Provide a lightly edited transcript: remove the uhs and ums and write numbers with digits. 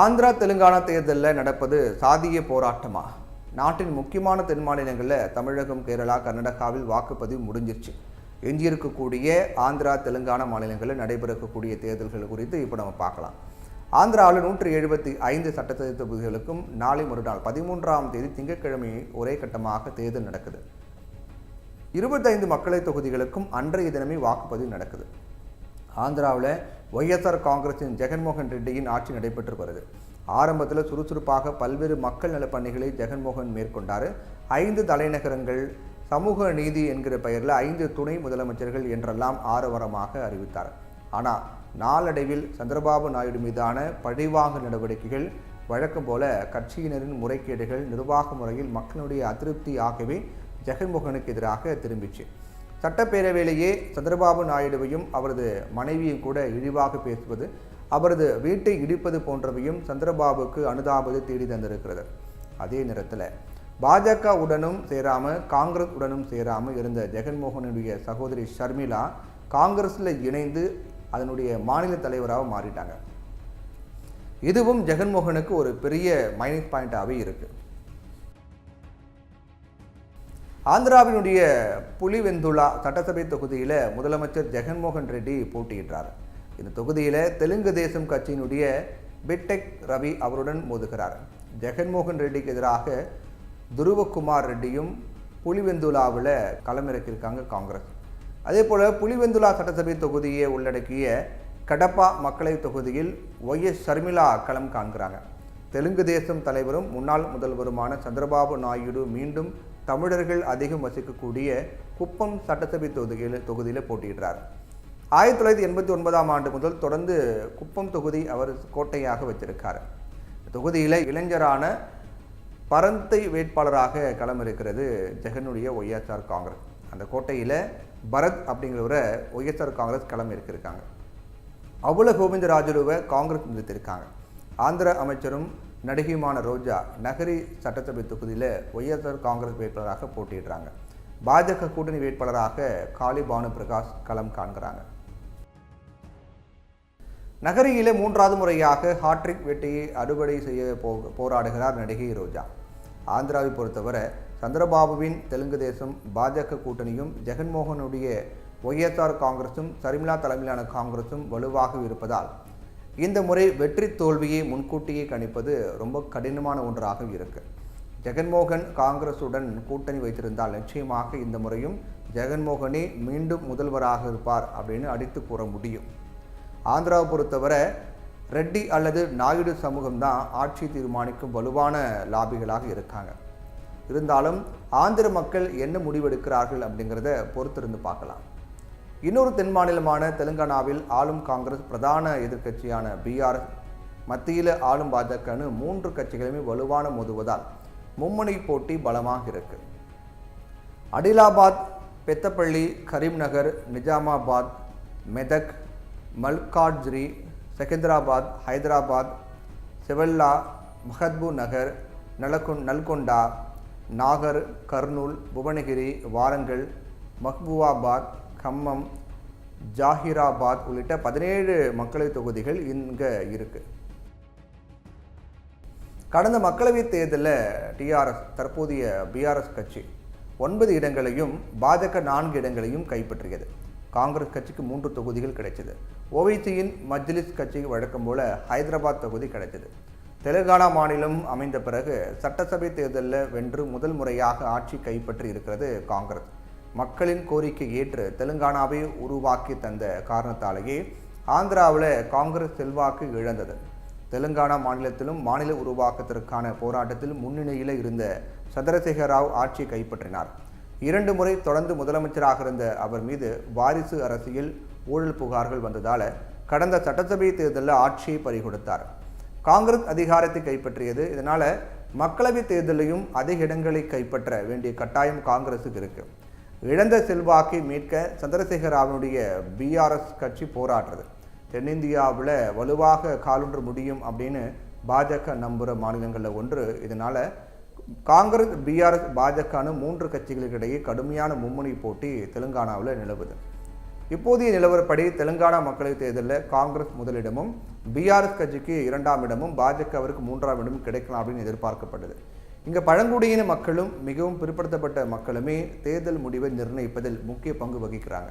ஆந்திரா தெலுங்கானா தேர்தலில் நடப்பது சாதிய போராட்டமா? நாட்டின் முக்கியமான தென் மாநிலங்களில் தமிழகம், கேரளா, கர்நாடகாவில் வாக்குப்பதிவு முடிஞ்சிருச்சு. எஞ்சியிருக்கக்கூடிய ஆந்திரா தெலுங்கானா மாநிலங்களில் நடைபெறக்கூடிய தேர்தல்கள் குறித்து இப்போ நம்ம பார்க்கலாம். ஆந்திராவில் 175 சட்டசபை தொகுதிகளுக்கும் நாளை மறுநாள் 13ஆம் தேதி திங்கட்கிழமை ஒரே கட்டமாக தேர்தல் நடக்குது. 25 மக்களவை தொகுதிகளுக்கும் அன்றைய தினமே வாக்குப்பதிவு நடக்குது. ஆந்திராவில் ஒய்எஸ்ஆர் காங்கிரஸின் ஜெகன்மோகன் ரெட்டியின் ஆட்சி நடைபெற்று வருது. ஆரம்பத்தில் சுறுசுறுப்பாக பல்வேறு மக்கள் நலப் பணிகளை ஜெகன்மோகன் மேற்கொண்டார். 5 தலைநகரங்கள், சமூக நீதி என்கிற பெயரில் 5 துணை முதலமைச்சர்கள் என்றெல்லாம் ஆரவாரமாக அறிவித்தார். ஆனால் நாளடைவில் சந்திரபாபு நாயுடு மீதான பழிவாங்க நடவடிக்கைகள், வழக்கம் போல கட்சியினரின் முறைகேடுகள், நிர்வாக முறையில் மக்களுடைய அதிருப்தி ஆகியவை ஜெகன்மோகனுக்கு எதிராக திரும்பிச்சு. சட்டப்பேரவையிலேயே சந்திரபாபு நாயுடுவையும் அவரது மனைவியும் கூட இழிவாக பேசுவது, அவரது வீட்டை இடிப்பது போன்றவையும் சந்திரபாபுக்கு அனுதாபத்தை தேடி தந்திருக்கிறது. அதே நேரத்தில் பாஜக உடனும் சேராமல் காங்கிரஸ் உடனும் சேராமல் இருந்த ஜெகன்மோகனுடைய சகோதரி ஷர்மிளா காங்கிரஸில் இணைந்து அதனுடைய மாநில தலைவராக மாறிட்டாங்க. இதுவும் ஜெகன்மோகனுக்கு ஒரு பெரிய மைனஸ் பாயிண்டாகவே இருக்குது. ஆந்திராவினுடைய புலிவெந்துலா சட்டசபை தொகுதியில் முதலமைச்சர் ஜெகன்மோகன் ரெட்டி போட்டியிட்டார். இந்த தொகுதியில் தெலுங்கு தேசம் கட்சியினுடைய பிட்டெக் ரவி அவருடன் மோதுகிறார். ஜெகன்மோகன் ரெட்டிக்கு எதிராக துருவகுமார் ரெட்டியும் புலிவெந்துலாவில் களமிறக்கியிருக்காங்க காங்கிரஸ். அதே போல் புலிவெந்துலா சட்டசபை தொகுதியை உள்ளடக்கிய கடப்பா மக்களவை தொகுதியில் ஒய்எஸ் ஷர்மிளா களம் காண்கிறாங்க. தெலுங்கு தேசம் தலைவரும் முன்னாள் முதல்வருமான சந்திரபாபு நாயுடு மீண்டும் தமிழர்கள் அதிகம் வசிக்கக்கூடிய குப்பம் சட்டசபை தொகுதியில் போட்டியிடுறார். 1989ஆம் ஆண்டு முதல் தொடர்ந்து குப்பம் தொகுதி அவர் கோட்டையாக வச்சிருக்கார். தொகுதியில் இளைஞரான பரந்தை வேட்பாளராக களமிருக்கிறது ஜெகனுடைய ஒய்எஸ்ஆர் காங்கிரஸ். அந்த கோட்டையில் பரத் அப்படிங்கிறவரை ஒய்எஸ்ஆர் காங்கிரஸ் களமிருக்கிருக்காங்க. அவ்வளோ கோவிந்தராஜுவை காங்கிரஸ் நிறுத்திருக்காங்க. ஆந்திர அமைச்சரும் நடிகையுமான ரோஜா நகரி சட்டசபை தொகுதியில் ஒய்எஸ்ஆர் காங்கிரஸ் வேட்பாளராக போட்டியிடுறாங்க. பாஜக கூட்டணி வேட்பாளராக காளி பானு பிரகாஷ் களம் காண்கிறாங்க. நகரியில் 3வது முறையாக ஹாட்ரிக் வெற்றியை அறுவடை செய்ய போராடுகிறார் நடிகை ரோஜா. ஆந்திராவை பொறுத்தவரை சந்திரபாபுவின் தெலுங்கு தேசம் பாஜக கூட்டணியும் ஜெகன்மோகனுடைய ஒய்எஸ்ஆர் காங்கிரஸும் ஷர்மிளா தலைமையிலான காங்கிரஸும் வலுவாக இருப்பதால் இந்த முறை வெற்றி தோல்வியை முன்கூட்டியே கணிப்பது ரொம்ப கடினமான ஒன்றாக இருக்கு. ஜெகன்மோகன் காங்கிரசுடன் கூட்டணி வைத்திருந்தால் நிச்சயமாக இந்த முறையும் ஜெகன்மோகனே மீண்டும் முதல்வராக இருப்பார் அப்படின்னு அடித்து கூற முடியும். ஆந்திராவை பொறுத்தவரை ரெட்டி அல்லது நாயுடு சமூகம்தான் ஆட்சி தீர்மானிக்கும் வலுவான லாபிகளாக இருக்காங்க. இருந்தாலும் ஆந்திர மக்கள் என்ன முடிவெடுக்கிறார்கள் அப்படிங்கிறத பொறுத்திருந்து பார்க்கலாம். இன்னொரு தென் மாநிலமான தெலுங்கானாவில் ஆளும் காங்கிரஸ் பிரதான எதிர்க்கட்சியான பிஆர்எஸ் மத்தியில் ஆளும் பாஜகன்னு 3 கட்சிகளுமே வலுவான மோதுவதால் மும்முனை போட்டி பலமாக இருக்கு. அடிலாபாத், பெத்தப்பள்ளி, கரீம்நகர், நிஜாமாபாத், மெதக், மல்காஜ்கிரி, செகந்திராபாத், ஹைதராபாத், செவல்லா, மஹத்பூர் நகர், நல்கொண்டா, நாகர், கர்னூல், புவனகிரி, வாரங்கல், மஹ்பூபாபாத், கம்மம், ஜாஹிராபாத் உள்ளிட்ட 17 மக்களவை தொகுதிகள் இங்கே இருக்கு. கடந்த மக்களவைத் தேர்தலில் டிஆர்எஸ் தற்போதைய பிஆர்எஸ் கட்சி 9 இடங்களையும் பாஜக 4 இடங்களையும் கைப்பற்றியது. காங்கிரஸ் கட்சிக்கு 3 தொகுதிகள் கிடைச்சது. ஓவைசியின் மஜ்லிஸ் கட்சி வழக்கம் போல ஹைதராபாத் தொகுதி கிடைச்சது. தெலுங்கானா மாநிலம் அமைந்த பிறகு சட்டசபை தேர்தலில் வென்று முதல் முறையாக ஆட்சி கைப்பற்றி இருக்கிறது காங்கிரஸ். மக்களின் கோரிக்கை ஏற்று தெலுங்கானாவை உருவாக்கி தந்த காரணத்தாலேயே ஆந்திராவில் காங்கிரஸ் செல்வாக்கு இழந்தது. தெலுங்கானா மாநிலத்திலும் மாநில உருவாக்கத்திற்கான போராட்டத்தில் முன்னணியில் இருந்த சந்திரசேகர ராவ் ஆட்சியை கைப்பற்றினார். 2 முறை தொடர்ந்து முதலமைச்சராக இருந்த அவர் மீது வாரிசு அரசியல் ஊழல் புகார்கள் வந்ததால் கடந்த சட்டசபை தேர்தலில் ஆட்சியை பறிகொடுத்தார். காங்கிரஸ் அதிகாரத்தை கைப்பற்றியது. இதனால் மக்களவைத் தேர்தலையும் அதிக இடங்களை கைப்பற்ற வேண்டிய கட்டாயம் காங்கிரஸுக்கு இருக்கு. இழந்த செல்வாக்கை மீட்க சந்திரசேகர ராவனுடைய பிஆர்எஸ் கட்சி போராடுறது. தென்னிந்தியாவில் வலுவாக காலூன்ற முடியும் அப்படின்னு பாஜக நம்புகிற மாநிலங்களில் ஒன்று. இதனால் காங்கிரஸ், பிஆர்எஸ், பாஜகன்னு 3 கட்சிகளுக்கிடையே கடுமையான மும்முனை போட்டி தெலுங்கானாவில் நிலவுது. இப்போதைய நிலவரப்படி தெலுங்கானா மக்களவைத் தேர்தலில் காங்கிரஸ் முதலிடமும் பிஆர்எஸ் கட்சிக்கு 2ஆம் இடமும் பாஜகவிற்கு 3ஆம் இடமும் கிடைக்கலாம் அப்படின்னு எதிர்பார்க்கப்பட்டது. இங்கே பழங்குடியின மக்களும் மிகவும் பிற்படுத்தப்பட்ட மக்களுமே தேர்தல் முடிவை நிர்ணயிப்பதில் முக்கிய பங்கு வகிக்கிறாங்க.